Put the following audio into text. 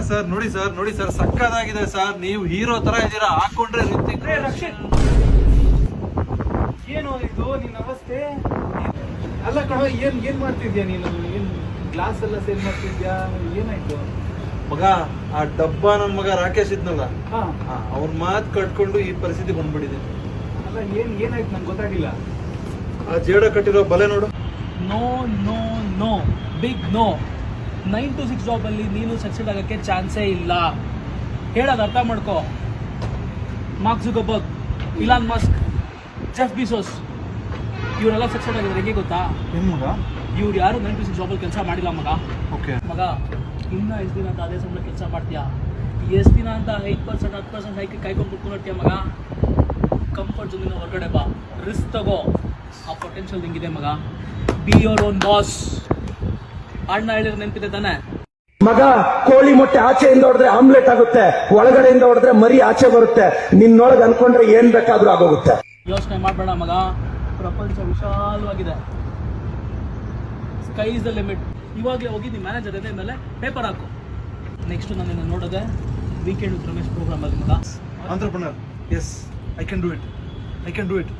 Sir ನೋಡಿ sir ಸಕ್ಕದಾಗಿದೆ sir. ನೀವು hero ತರ ಇದ್ದೀರಾ, ಹಾಕೊಂಡ್ರೆ ರಿತಿಕ್. ರಕ್ಷಿತ್, ಏನು ಇದು ನಿನ್ನ ಅವಸ್ಥೆ? ಅಲ್ಲ ಕಣ, ಏನ್ ಮಾಡ್ತಿದ್ಯಾ ನೀನು? ಏನ್ ಗ್ಲಾಸ್ ಎಲ್ಲ ಸೇಲ್ ಮಾಡ್ತಿದ್ಯಾ? ಏನಾಯ್ತು ಮಗ? ಆ ಡಬ್ಬ ನನ್ ಮಗ ರಾಕೇಶ್ ಇದ್ನಲ್ಲ, ಅವ್ರ ಮಾತ್ ಕಟ್ಕೊಂಡು ಈ ಪರಿಸ್ಥಿತಿ ಬಂದ್ಬಿಟ್ಟಿದೆ. ಅಲ್ಲ ಏನಾಯ್ತು ನಂಗೆ ಗೊತ್ತಾಗಿಲ್ಲ. ಆ ಜೇಡ ಕಟ್ಟಿರೋ ಬಲೆ ನೋಡು. No no no, big no. 9 to 6 ಜಾಬಲ್ಲಿ ನೀನು ಸಕ್ಸೆಸ್ ಆಗೋಕ್ಕೆ ಚಾನ್ಸೇ ಇಲ್ಲ. ಹೇಳೋದು ಅರ್ಥ ಮಾಡ್ಕೋ. Mark Zuckerberg, Elon Musk, Jeff Bezos ಇವರೆಲ್ಲ ಸಕ್ಸೆಸ್ ಆಗಿದ್ರೆ ಹೇಗೆ ಗೊತ್ತಾ? ಏನ್ ಮಗ? ಇವ್ರು ಯಾರು 9 to 6 ಜಾಬಲ್ಲಿ ಕೆಲಸ ಮಾಡಿಲ್ಲ ಮಗ. ಓಕೆ ಮಗ, ಇನ್ನೂ ಎಷ್ಟು ದಿನ ಅಂತ ಅದೇ ಸಂಬಳ ಕೆಲಸ ಮಾಡ್ತೀಯಾ? ಎಷ್ಟು ದಿನ ಅಂತ 5% 10% ಹೈಕ್ ಕಾಯ್ಕೊಂಡು ಕುತ್ಕೊಂಡಿರ್ತೀಯ ಮಗ? ಕಂಫರ್ಟ್ ಝೋನಿಂದ ಹೊರಗಡೆ ಬಾ, ರಿಸ್ಕ್ ತಗೋ. ಆ ಪೊಟೆನ್ಷಿಯಲ್ ನಿಂಗಿದೆ ಮಗ. Be your own boss. ಅಣ್ಣ ಹೇಳಿದ್ರೆ ನೆನಪಿದೆ ತಾನೆ? ಮಗ, ಕೋಳಿ ಮೊಟ್ಟೆ ಆಚೆಯಿಂದ ಹೊಡೆದ್ರೆ ಆಮ್ಲೆಟ್ ಆಗುತ್ತೆ, ಒಳಗಡೆಯಿಂದ ಹೊಡೆದ್ರೆ ಮರಿ ಆಚೆ ಬರುತ್ತೆ. ನಿನ್ನೊಳಗೆ ಅನ್ಕೊಂಡ್ರೆ ಏನ್ ಬೇಕಾದ್ರೂ ಆಗೋಗುತ್ತೆ. ಯೋಚನೆ ಮಾಡಬೇಡ ಮಗ, ಪ್ರಪಂಚ ವಿಶಾಲವಾಗಿದೆ. Sky is the limit. ಇವಾಗಲೇ ಹೋಗಿ ನಿಮ್ಮ ಮ್ಯಾನೇಜರ್ ಎದೆ ಮೇಲೆ ಪೇಪರ್ ಹಾಕು. ನೆಕ್ಸ್ಟ್ ನಾನು ನೋಡೋದೆ ವೀಕೆಂಡ್ ವಿತ್ ರಮೇಶ್ ಪ್ರೋಗ್ರಾಮ್ ಅಲ್ಲಿ ಮಗ. Entrepreneur, yes, I can do it.